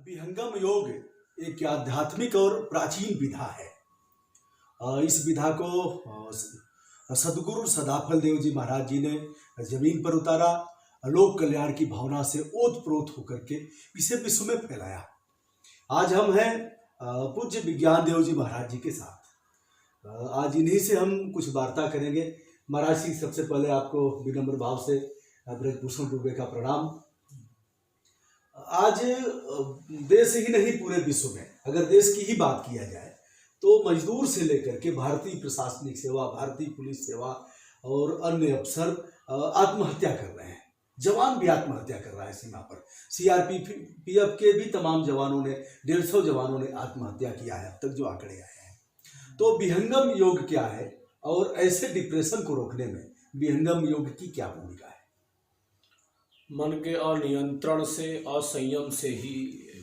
विहंगम योग एक आध्यात्मिक और प्राचीन विधा है। इस विधा को सदगुरु सदाफल देव जी महाराज जी ने जमीन पर उतारा। लोक कल्याण की भावना से ओतप्रोत होकर के इसे विश्व में फैलाया। आज हम हैं पूज्य विज्ञान देव जी महाराज जी के साथ। आज इन्हीं से हम कुछ वार्ता करेंगे। महाराज जी, सबसे पहले आपको विनम्र भाव से ब्रजभूषण डूबे का प्रणाम। आज देश ही नहीं, पूरे विश्व में अगर देश की ही बात किया जाए तो मजदूर से लेकर के भारतीय प्रशासनिक सेवा, भारतीय पुलिस सेवा और अन्य अफसर आत्महत्या कर रहे हैं। जवान भी आत्महत्या कर रहा है सीमा पर। सीआरपीएफ के भी तमाम जवानों ने, 150 जवानों ने आत्महत्या किया है अब तक जो आंकड़े आए हैं। तो विहंगम योग क्या है और ऐसे डिप्रेशन को रोकने में विहंगम योग की क्या भूमिका है? मन के अनियंत्रण से, असंयम से ही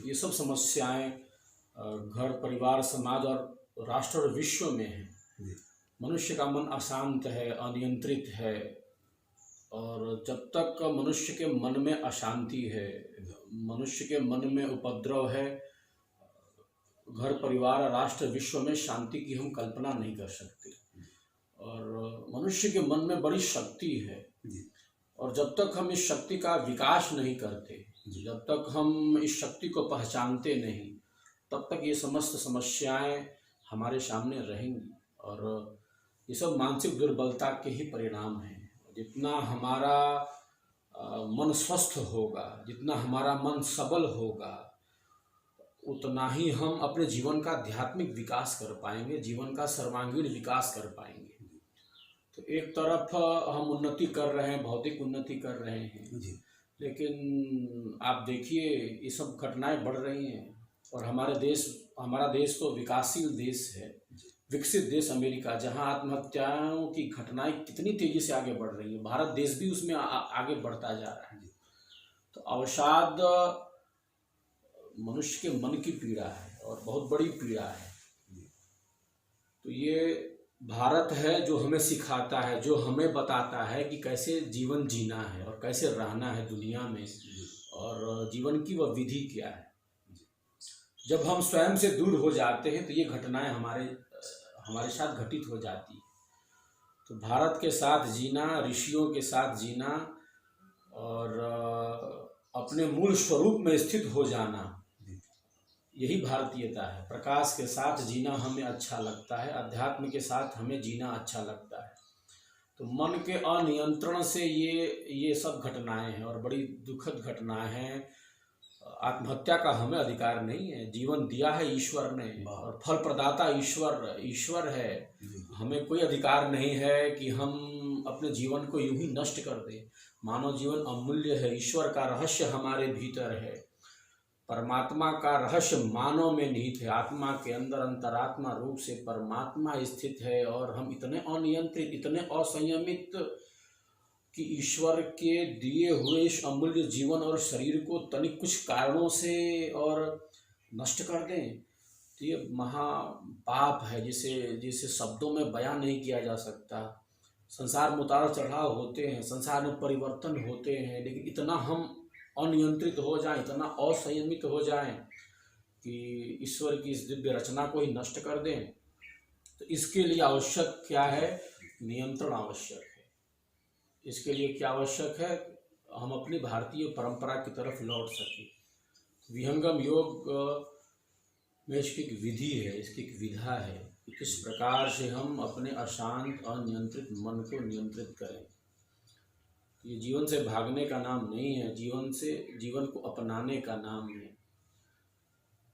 ये सब समस्याएं घर, परिवार, समाज और राष्ट्र और विश्व में है। मनुष्य का मन अशांत है, अनियंत्रित है, और जब तक मनुष्य के मन में अशांति है, मनुष्य के मन में उपद्रव है, घर, परिवार, राष्ट्र, विश्व में शांति की हम कल्पना नहीं कर सकते। और मनुष्य के मन में बड़ी शक्ति है, और जब तक हम इस शक्ति का विकास नहीं करते, जब तक हम इस शक्ति को पहचानते नहीं, तब तक ये समस्त समस्याएं हमारे सामने रहेंगी। और ये सब मानसिक दुर्बलता के ही परिणाम हैं। जितना हमारा मन स्वस्थ होगा, जितना हमारा मन सबल होगा, उतना ही हम अपने जीवन का आध्यात्मिक विकास कर पाएंगे, जीवन का सर्वांगीण विकास कर पाएंगे। तो एक तरफ हम उन्नति कर रहे हैं, भौतिक उन्नति कर रहे हैं, लेकिन आप देखिए ये सब घटनाएं बढ़ रही हैं। और हमारा देश तो विकासशील देश है, विकसित देश अमेरिका, जहां आत्महत्याओं की घटनाएं कितनी तेजी से आगे बढ़ रही है। भारत देश भी उसमें आगे बढ़ता जा रहा है। तो अवसाद मनुष्य के मन की पीड़ा है, और बहुत बड़ी पीड़ा है। तो ये भारत है जो हमें सिखाता है, जो हमें बताता है कि कैसे जीवन जीना है और कैसे रहना है दुनिया में, और जीवन की वह विधि क्या है। जब हम स्वयं से दूर हो जाते हैं तो ये घटनाएं हमारे साथ घटित हो जाती है। तो भारत के साथ जीना, ऋषियों के साथ जीना, और अपने मूल स्वरूप में स्थित हो जाना, यही भारतीयता है। प्रकाश के साथ जीना हमें अच्छा लगता है, अध्यात्म के साथ हमें जीना अच्छा लगता है। तो मन के अनियंत्रण से ये सब घटनाएं हैं, और बड़ी दुखद घटनाएं हैं। आत्महत्या का हमें अधिकार नहीं है। जीवन दिया है ईश्वर ने, और फल प्रदाता ईश्वर है। हमें कोई अधिकार नहीं है कि हम अपने जीवन को यूं ही नष्ट कर दें। मानव जीवन अमूल्य है। ईश्वर का रहस्य हमारे भीतर है। परमात्मा का रहस्य मानव में निहित है। आत्मा के अंदर अंतरात्मा रूप से परमात्मा स्थित है, और हम इतने अनियंत्रित, इतने असंयमित कि ईश्वर के दिए हुए इस अमूल्य जीवन और शरीर को तनिक कुछ कारणों से और नष्ट कर दें, तो ये महापाप है, जिसे शब्दों में बयान नहीं किया जा सकता। संसार में उतार चढ़ाव होते हैं, संसार में परिवर्तन होते हैं, लेकिन इतना हम अनियंत्रित हो जाएं, इतना असंयमित हो जाएं कि ईश्वर की इस दिव्य रचना को ही नष्ट कर दें। तो इसके लिए आवश्यक क्या है? नियंत्रण आवश्यक है। इसके लिए क्या आवश्यक है? हम अपनी भारतीय परंपरा की तरफ लौट सकें। विहंगम योग में इसकी एक विधि है, इसकी एक विधा है कि किस प्रकार से हम अपने अशांत, अनियंत्रित मन को नियंत्रित करें। ये जीवन से भागने का नाम नहीं है, जीवन को अपनाने का नाम है।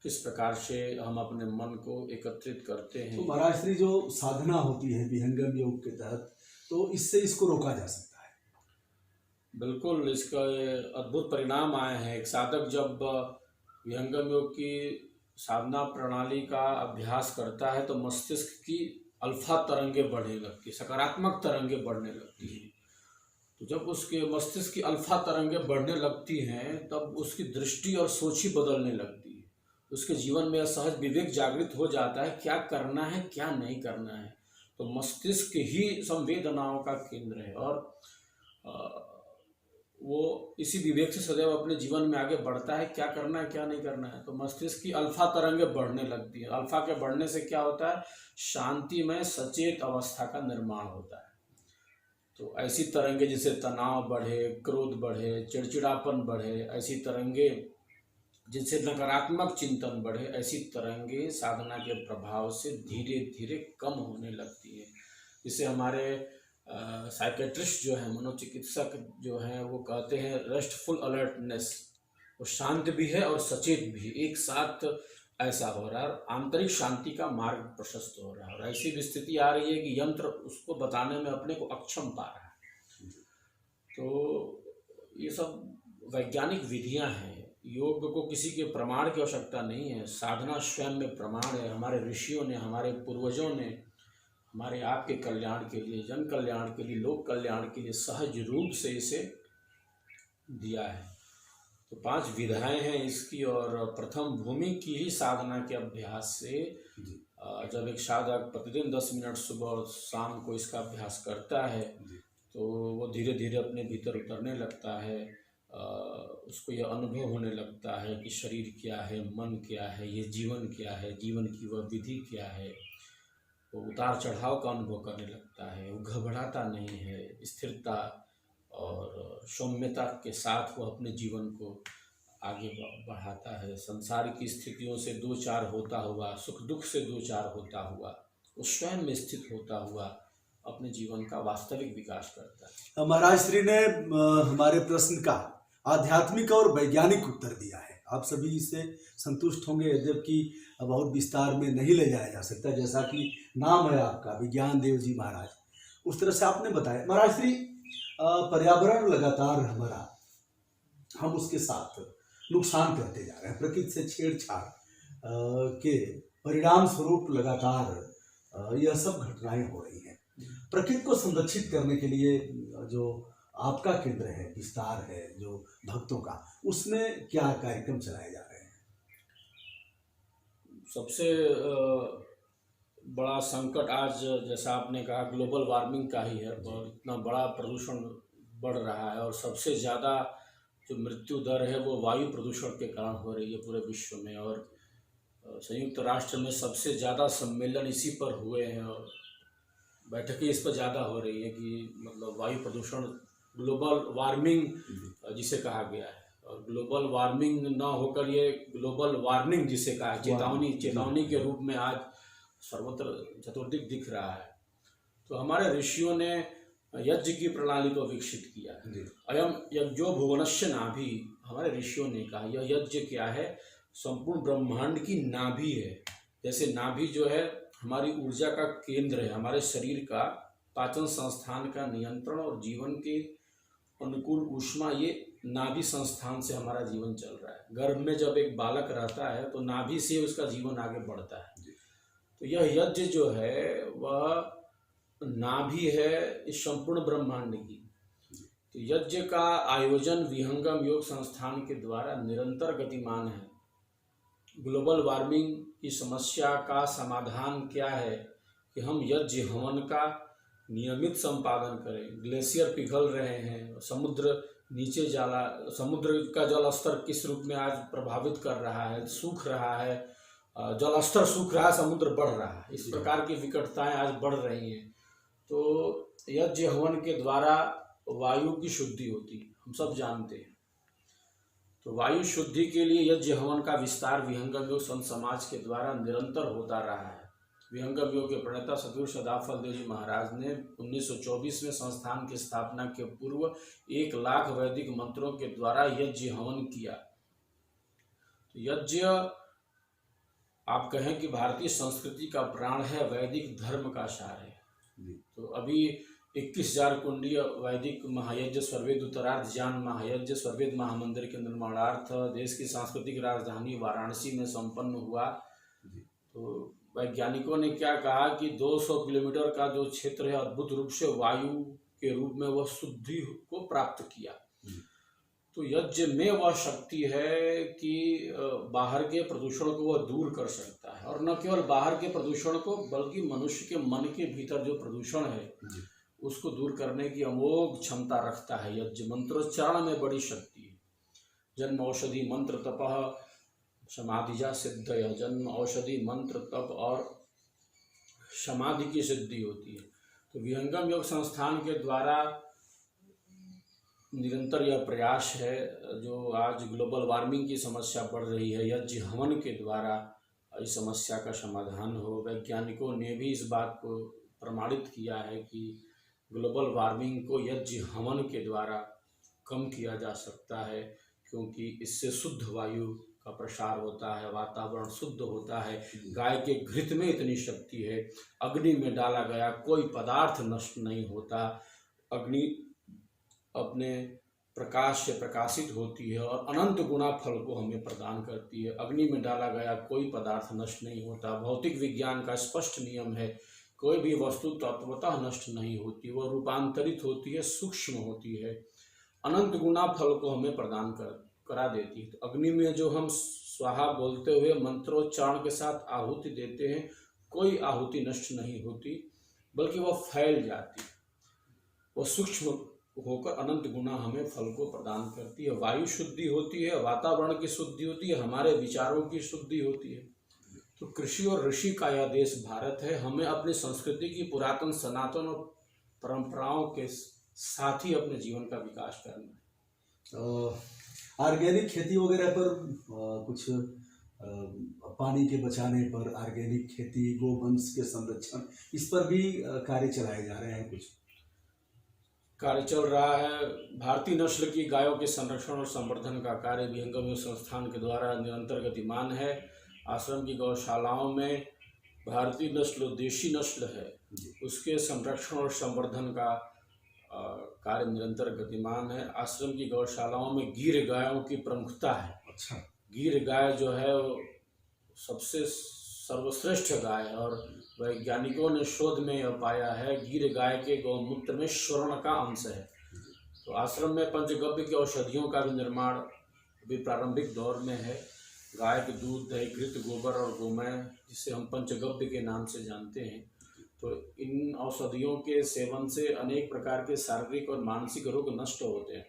किस प्रकार से हम अपने मन को एकत्रित करते हैं। तो महाराज श्री, जो साधना होती है विहंगम योग के तहत, तो इससे इसको रोका जा सकता है? बिल्कुल, इसका अद्भुत परिणाम आए हैं। एक साधक जब विहंगम योग की साधना प्रणाली का अभ्यास करता है तो मस्तिष्क की अल्फा तरंगे बढ़ने लगती, सकारात्मक तरंगे बढ़ने लगती हैं। तो जब उसके मस्तिष्क की अल्फा तरंगे बढ़ने लगती हैं, तब उसकी दृष्टि और सोच ही बदलने लगती है। उसके जीवन में सहज विवेक जागृत हो जाता है, क्या करना है, क्या नहीं करना है। तो मस्तिष्क ही संवेदनाओं का केंद्र है, और वो इसी विवेक से सदैव अपने जीवन में आगे बढ़ता है, क्या करना है क्या नहीं करना है। तो मस्तिष्क की अल्फा तरंगे बढ़ने लगती है। अल्फा के बढ़ने से क्या होता है, शांतिमय सचेत अवस्था का निर्माण होता है। तो ऐसी तरंगे जिससे तनाव बढ़े, क्रोध बढ़े, चिड़चिड़ापन बढ़े, ऐसी तरंगे जिनसे नकारात्मक चिंतन बढ़े, ऐसी तरंगे साधना के प्रभाव से धीरे धीरे कम होने लगती है। जिससे हमारे साइकेट्रिस्ट जो है, मनोचिकित्सक जो हैं, वो कहते हैं रेस्टफुल अलर्टनेस, वो शांत भी है और सचेत भी, एक साथ ऐसा हो रहा है और आंतरिक शांति का मार्ग प्रशस्त हो रहा है। और ऐसी भी स्थिति आ रही है कि यंत्र उसको बताने में अपने को अक्षम पा रहा है। तो ये सब वैज्ञानिक विधियां हैं। योग को किसी के प्रमाण की आवश्यकता नहीं है, साधना स्वयं में प्रमाण है। हमारे ऋषियों ने, हमारे पूर्वजों ने हमारे आपके कल्याण के लिए, जन कल्याण के लिए, लोक कल्याण के लिए सहज रूप से इसे दिया है। तो 5 विधाएं हैं इसकी। और प्रथम भूमि की ही साधना के अभ्यास से जब एक साधक प्रतिदिन 10 मिनट सुबह और शाम को इसका अभ्यास करता है तो वो धीरे धीरे अपने भीतर उतरने लगता है। उसको यह अनुभव होने लगता है कि शरीर क्या है, मन क्या है, ये जीवन क्या है, जीवन की वह विधि क्या है। वो उतार चढ़ाव का अनुभव करने लगता है, वो घबराता नहीं है, स्थिरता और सौम्यता के साथ वो अपने जीवन को आगे बढ़ाता है। संसार की स्थितियों से दो चार होता हुआ, सुख दुख से दो चार होता हुआ, वो स्वयं में स्थित होता हुआ अपने जीवन का वास्तविक विकास करता है। महाराज श्री ने हमारे प्रश्न का आध्यात्मिक और वैज्ञानिक उत्तर दिया है। आप सभी इससे संतुष्ट होंगे, जबकि बहुत विस्तार में नहीं ले जाया जा सकता। जैसा कि नाम है आपका विज्ञान देव जी महाराज, उस तरह से आपने बताया। महाराज श्री, पर्यावरण लगातार हमारा, हम उसके साथ नुकसान करते जा रहे हैं। प्रकृति से छेड़छाड़ के परिणाम स्वरूप लगातार यह सब घटनाएं हो रही हैं। प्रकृति को संरक्षित करने के लिए जो आपका केंद्र है, विस्तार है जो भक्तों का, उसमें क्या कार्यक्रम चलाए जा रहे हैं? सबसे बड़ा संकट आज, जैसा आपने कहा, ग्लोबल वार्मिंग का ही है। और इतना बड़ा प्रदूषण बढ़ रहा है और सबसे ज़्यादा जो मृत्यु दर है वो वायु प्रदूषण के कारण हो रही है पूरे विश्व में। और संयुक्त राष्ट्र में सबसे ज़्यादा सम्मेलन इसी पर हुए हैं और बैठकें इस पर ज़्यादा हो रही है कि मतलब वायु प्रदूषण, ग्लोबल वार्मिंग जिसे कहा गया है, और ग्लोबल वार्मिंग ना होकर ये ग्लोबल वार्निंग जिसे कहा है, चेतावनी के रूप में आज सर्वत्र चतुर्दिक दिख रहा है। तो हमारे ऋषियों ने यज्ञ की प्रणाली को विकसित किया है। अयम यज्ञो भुवनस्य नाभि, हमारे ऋषियों ने कहा यह यज्ञ क्या है, संपूर्ण ब्रह्मांड की नाभि है। जैसे नाभि जो है हमारी ऊर्जा का केंद्र है, हमारे शरीर का पाचन संस्थान का नियंत्रण और जीवन के अनुकूल ऊष्मा, ये नाभि संस्थान से हमारा जीवन चल रहा है। गर्भ में जब एक बालक रहता है तो नाभि से उसका जीवन आगे बढ़ता है। तो यह यज्ञ जो है वह नाभि है इस संपूर्ण ब्रह्मांड की। तो यज्ञ का आयोजन विहंगम योग संस्थान के द्वारा निरंतर गतिमान है। ग्लोबल वार्मिंग की समस्या का समाधान क्या है कि हम यज्ञ हवन का नियमित संपादन करें। ग्लेशियर पिघल रहे हैं, समुद्र नीचे जाला, समुद्र का जल स्तर किस रूप में आज प्रभावित कर रहा है, सूख रहा है, जल स्तर सूख रहा है, समुद्र बढ़ रहा है, इस प्रकार की विकटताएं आज बढ़ रही हैं। तो यज्ञ हवन के द्वारा वायु की शुद्धि होती है, हम सब जानते हैं। तो वायु शुद्धि के लिए यज्ञ हवन का विस्तार विहंगम योग संत समाज के द्वारा निरंतर होता रहा है। विहंगम योग के प्रणेता सद्गुरु सदाफल देव जी महाराज ने 1924 में संस्थान की स्थापना के पूर्व 1 लाख वैदिक मंत्रों के द्वारा यज्ञ हवन किया। तो यज्ञ आप कहें कि भारतीय संस्कृति का प्राण है, वैदिक धर्म का सार है। तो अभी 21,000 कुंडीय वैदिक महायज्ञ स्वर्वेद उत्तरार्ध ज्ञान महायज्ञ स्वर्वेद महामंदिर के निर्माणार्थ देश की सांस्कृतिक राजधानी वाराणसी में संपन्न हुआ। तो वैज्ञानिकों ने क्या कहा कि 200 किलोमीटर का जो क्षेत्र है अद्भुत रूप से वायु के रूप में वह शुद्धि को प्राप्त किया। तो यज्ञ में वह शक्ति है कि बाहर के प्रदूषण को वह दूर कर सकता है। और न केवल बाहर के प्रदूषण को, बल्कि मनुष्य के मन के भीतर जो प्रदूषण है उसको दूर करने की अमोघ क्षमता रखता है। यज्ञ मंत्रोच्चारण में बड़ी शक्ति है। जन्म औषधि मंत्र तपः समाधिजा सिद्धय। जन्म औषधि मंत्र तप और समाधि की सिद्धि होती है। तो विहंगम योग संस्थान के द्वारा निरंतर यह प्रयास है, जो आज ग्लोबल वार्मिंग की समस्या बढ़ रही है, यज्ञ हवन के द्वारा इस समस्या का समाधान हो। वैज्ञानिकों ने भी इस बात को प्रमाणित किया है कि ग्लोबल वार्मिंग को यज्ञ हवन के द्वारा कम किया जा सकता है, क्योंकि इससे शुद्ध वायु का प्रसार होता है, वातावरण शुद्ध होता है। गाय के घृत में इतनी शक्ति है, अग्नि में डाला गया कोई पदार्थ नष्ट नहीं होता। अग्नि अपने प्रकाश से प्रकाशित होती है और अनंत गुना फल को हमें प्रदान करती है। अग्नि में डाला गया कोई पदार्थ नष्ट नहीं होता। भौतिक विज्ञान का स्पष्ट नियम है, कोई भी वस्तु तत्वतः नष्ट नहीं होती, वह रूपांतरित होती है, सूक्ष्म होती है, अनंत गुना फल को हमें प्रदान करा देती है। तो अग्नि में जो हम स्वाहा बोलते हुए मंत्रोच्चारण के साथ आहुति देते हैं, कोई आहुति नष्ट नहीं होती, बल्कि वह फैल जाती है, वह सूक्ष्म होकर अनंत गुना हमें फल को प्रदान करती है। वायु शुद्धि होती है, वातावरण की शुद्धि होती है, हमारे विचारों की शुद्धि होती है। तो कृषि और ऋषि का यह देश भारत है। हमें अपनी संस्कृति की पुरातन सनातन और परंपराओं के साथ ही अपने जीवन का विकास करना है। ऑर्गेनिक खेती वगैरह पर कुछ पानी के बचाने पर, ऑर्गेनिक खेती, गोवंश के संरक्षण, इस पर भी कार्य चलाए जा रहे हैं। कुछ कार्य चल रहा है। भारतीय नस्ल की गायों के संरक्षण और संवर्धन का कार्य विहंगम योग संस्थान के द्वारा निरंतर गतिमान है। आश्रम की गौशालाओं में भारतीय नस्ल, देशी नस्ल है, उसके संरक्षण और संवर्धन का कार्य निरंतर गतिमान है। आश्रम की गौशालाओं में गीर गायों की प्रमुखता है। अच्छा। गीर गाय जो है वो सबसे सर्वश्रेष्ठ गाय है और वैज्ञानिकों ने शोध में यह पाया है, गीर गाय के गौमूत्र में स्वर्ण का अंश है। तो आश्रम में पंचगव्य की औषधियों का भी निर्माण अभी प्रारंभिक दौर में है। गाय के दूध, दही, घृत, गोबर और गोमय, जिसे हम पंचगव्य के नाम से जानते हैं, तो इन औषधियों के सेवन से अनेक प्रकार के शारीरिक और मानसिक रोग नष्ट होते हैं।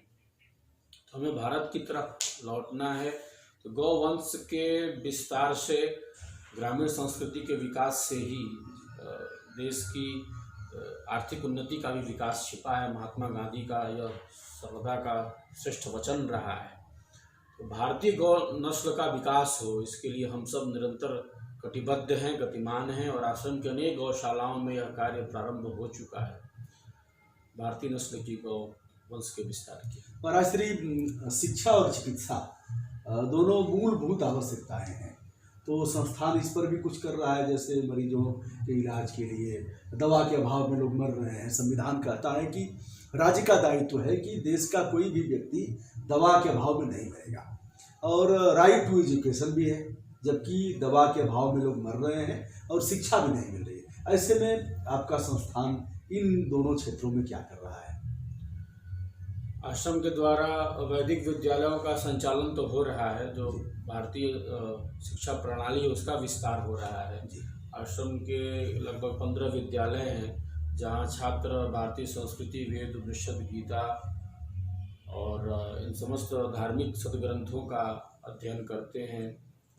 तो हमें भारत की तरफ लौटना है। तो गौवंश के विस्तार से, ग्रामीण संस्कृति के विकास से ही देश की आर्थिक उन्नति का भी विकास छिपा है। महात्मा गांधी का यह सर्वदा का श्रेष्ठ वचन रहा है। तो भारतीय गौ नस्ल का विकास हो, इसके लिए हम सब निरंतर कटिबद्ध हैं, गतिमान हैं और आश्रम के अनेक गौशालाओं में यह कार्य प्रारंभ हो चुका है, भारतीय नस्ल की गौ वंश के विस्तार की। पराश्री, शिक्षा और चिकित्सा दोनों मूलभूत आवश्यकताएं हैं, तो संस्थान इस पर भी कुछ कर रहा है। जैसे मरीजों के इलाज के लिए दवा के अभाव में लोग मर रहे हैं। संविधान कहता है कि राज्य का दायित्व है कि देश का कोई भी व्यक्ति दवा के अभाव में नहीं मरेगा, और राइट टू एजुकेशन भी है, जबकि दवा के अभाव में लोग मर रहे हैं और शिक्षा भी नहीं मिल रही है। ऐसे में आपका संस्थान इन दोनों क्षेत्रों में क्या कर रहा है? आश्रम के द्वारा वैदिक विद्यालयों का संचालन तो हो रहा है, जो भारतीय शिक्षा प्रणाली है उसका विस्तार हो रहा है। आश्रम के लगभग 15 विद्यालय हैं, जहां छात्र भारतीय संस्कृति, वेद, उपनिषद, गीता और इन समस्त धार्मिक सदग्रंथों का अध्ययन करते हैं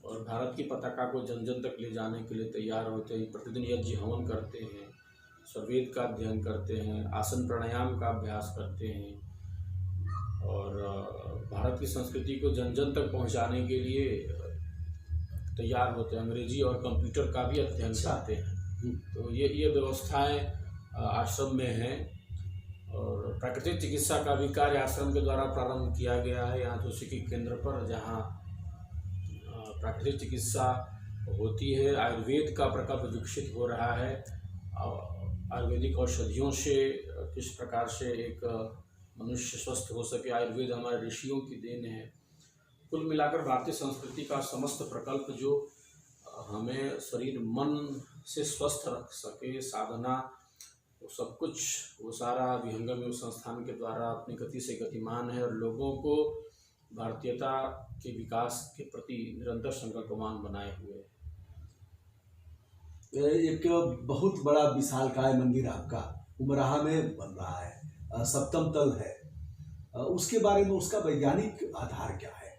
और भारत की पताका को जन जन तक ले जाने के लिए तैयार होते हैं। प्रतिदिन यज्ञ हवन करते हैं, स्ववेद का अध्ययन करते हैं, आसन प्राणायाम का अभ्यास करते हैं और भारत की संस्कृति को जन जन तक पहुंचाने के लिए तैयार होते हैं। अंग्रेजी और कंप्यूटर का भी अध्ययन करते हैं। तो ये व्यवस्थाएं आश्रम में हैं और प्राकृतिक चिकित्सा का भी कार्य आश्रम के द्वारा प्रारंभ किया गया है। यहाँ जोशीकी केंद्र पर, जहाँ प्राकृतिक चिकित्सा होती है, आयुर्वेद का प्रकल्प विकसित हो रहा है। आयुर्वेदिक औषधियों से किस प्रकार से एक मनुष्य स्वस्थ हो सके, आयुर्वेद हमारे ऋषियों की देन है। कुल मिलाकर भारतीय संस्कृति का समस्त प्रकल्प जो हमें शरीर मन से स्वस्थ रख सके, साधना, वो सब कुछ, वो सारा विहंगम योग संस्थान के द्वारा अपनी गति से गतिमान है और लोगों को भारतीयता के विकास के प्रति निरंतर संकल्पवान बनाए हुए है। एक बहुत बड़ा विशालकाय मंदिर आपका उमराहा में बन रहा है, सप्तम तल है, उसके बारे में उसका वैज्ञानिक आधार क्या है?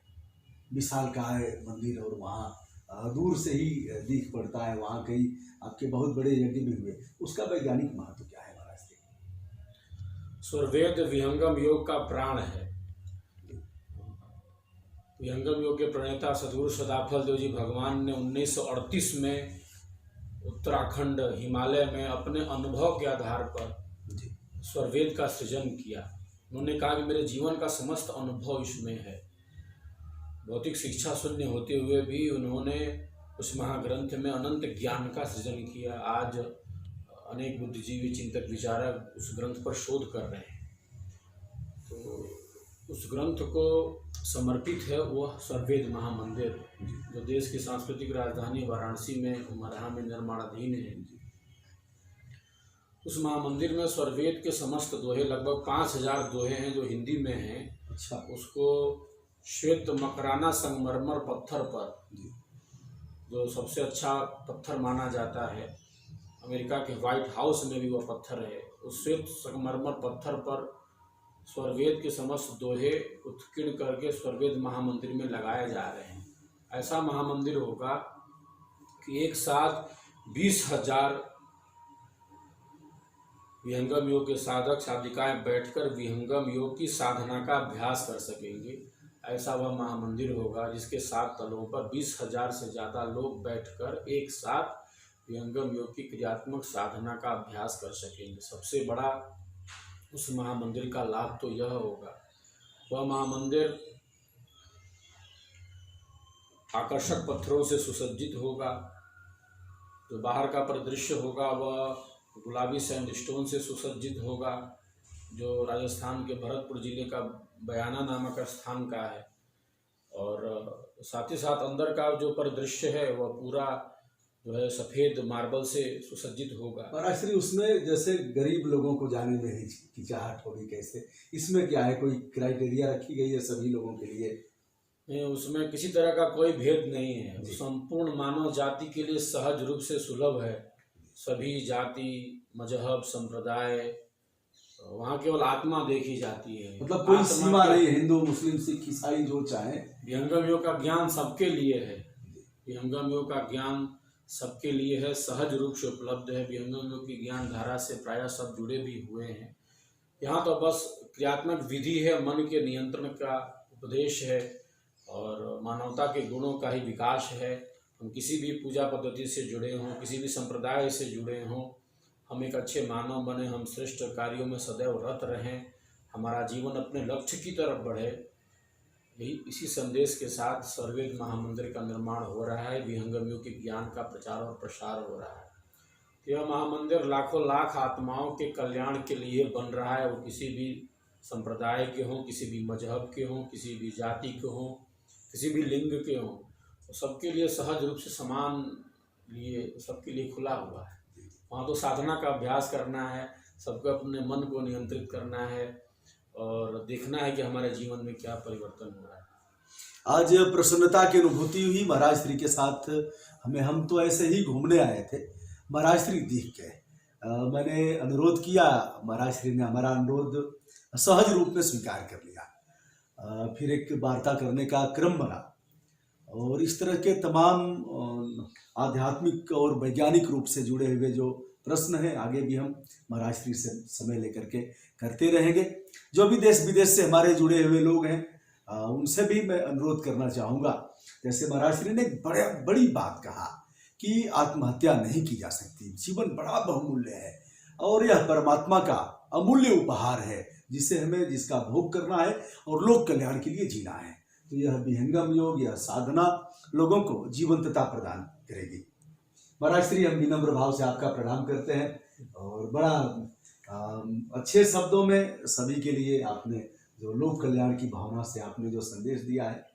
विशालकाय मंदिर और वहाँ दूर से ही दिख पड़ता है, वहाँ कई आपके बहुत बड़े यज्ञ भी हुए, उसका वैज्ञानिक महत्व क्या है महाराज जी? स्वरवेद विहंगम योग का प्राण है। विहंगम योग के प्रणेता सद्गुरु सदाफल देव जी भगवान ने 1938 में उत्तराखंड हिमालय में अपने अनुभव के आधार पर स्वरवेद का सृजन किया। उन्होंने कहा कि मेरे जीवन का समस्त अनुभव इसमें है। भौतिक शिक्षा शून्य होते हुए भी उन्होंने उस महाग्रंथ में अनंत ज्ञान का सृजन किया। आज अनेक बुद्धिजीवी चिंतक विचारक उस ग्रंथ पर शोध कर रहे हैं। तो उस ग्रंथ को समर्पित है वह स्वरवेद महामंदिर, जो देश की सांस्कृतिक राजधानी वाराणसी में उमराहा में निर्माणाधीन है। उस महामंदिर में स्वरवेद के समस्त दोहे, लगभग 5000 दोहे हैं जो हिंदी में हैं। अच्छा। उसको श्वेत मकराना संगमरमर पत्थर पर, जो सबसे अच्छा पत्थर माना जाता है, अमेरिका के व्हाइट हाउस में भी वह पत्थर है, उस श्वेत संगमरमर पत्थर पर स्वरवेद के समस्त दोहे उत्कीर्ण करके स्वरवेद महामंदिर में लगाए जा रहे हैं। ऐसा महामंदिर होगा कि एक साथ 20,000 विहंगम योग के साधक साधिकाएं बैठकर विहंगम योग की साधना का अभ्यास कर सकेंगे। ऐसा वह महामंदिर होगा जिसके 7 तलों पर 20,000 से ज़्यादा लोग बैठकर एक साथ विहंगम योग की क्रियात्मक साधना का अभ्यास कर सकेंगे। सबसे बड़ा उस महामंदिर का लाभ तो यह होगा, वह महामंदिर आकर्षक पत्थरों से सुसज्जित होगा। जो बाहर का परिदृश्य होगा वह गुलाबी सैंडस्टोन से सुसज्जित होगा, जो राजस्थान के भरतपुर जिले का बयाना नामक स्थान का है। और साथ ही साथ अंदर का जो परिदृश्य है वह पूरा जो है सफ़ेद मार्बल से सुसज्जित होगा। महाराज श्री, उसमें जैसे गरीब लोगों को जाने में हिचकिचाहट होगी, कैसे इसमें क्या है, कोई क्राइटेरिया रखी गई है सभी लोगों के लिए? नहीं, उसमें किसी तरह का कोई भेद नहीं है। संपूर्ण मानव जाति के लिए सहज रूप से सुलभ है। सभी जाति, मजहब, संप्रदाय, वहाँ केवल आत्मा देखी जाती है। मतलब कोई सीमा नहीं है, हिंदू, मुस्लिम, सिख, ईसाई जो चाहे। विहंगम योग का ज्ञान सबके लिए है। विहंगम योग का ज्ञान सबके लिए है, सहज रूप से उपलब्ध है। विहंगम योग की ज्ञान धारा से प्रायः सब जुड़े भी हुए हैं। यहाँ तो बस क्रियात्मक विधि है, मन के नियंत्रण का उपदेश है और मानवता के गुणों का ही विकास है। हम किसी भी पूजा पद्धति से जुड़े हों, किसी भी संप्रदाय से जुड़े हों, हम एक अच्छे मानव बने, हम श्रेष्ठ कार्यों में सदैव रत रहें, हमारा जीवन अपने लक्ष्य की तरफ बढ़े। यही इसी संदेश के साथ स्वरवेद महामंदिर का निर्माण हो रहा है। विहंगम योग के ज्ञान का प्रचार और प्रसार हो रहा है। यह महामंदिर लाखों लाख आत्माओं के कल्याण के लिए बन रहा है। वो किसी भी संप्रदाय के हों, किसी भी मजहब के हों, किसी भी जाति के हों, किसी भी लिंग के हों, तो सबके लिए सहज रूप से समान लिए सबके लिए खुला हुआ है। वहाँ तो साधना का अभ्यास करना है, सबको अपने मन को नियंत्रित करना है और देखना है कि हमारे जीवन में क्या परिवर्तन हो रहा है। आज प्रसन्नता की अनुभूति हुई महाराज श्री के साथ हमें। हम तो ऐसे ही घूमने आए थे, महाराज श्री दिख गए। मैंने अनुरोध किया, महाराज श्री ने हमारा अनुरोध सहज रूप में स्वीकार कर लिया। फिर एक वार्ता करने का क्रम बना और इस तरह के तमाम आध्यात्मिक और वैज्ञानिक रूप से जुड़े हुए जो प्रश्न हैं आगे भी हम महाराज श्री से समय लेकर के करते रहेंगे। जो भी देश विदेश से हमारे जुड़े हुए लोग हैं उनसे भी मैं अनुरोध करना चाहूँगा। जैसे महाराज श्री ने एक बड़ी बात कहा कि आत्महत्या नहीं की जा सकती, जीवन बड़ा बहुमूल्य है और यह परमात्मा का अमूल्य उपहार है जिसे हमें जिसका भोग करना है और लोक कल्याण के लिए जीना है। तो यह विहंगम योग, यह साधना लोगों को जीवंतता प्रदान करेगी। महाराज श्री, हम विनम्र भाव से आपका प्रणाम करते हैं और बड़ा अच्छे शब्दों में सभी के लिए आपने जो लोक कल्याण की भावना से आपने जो संदेश दिया है।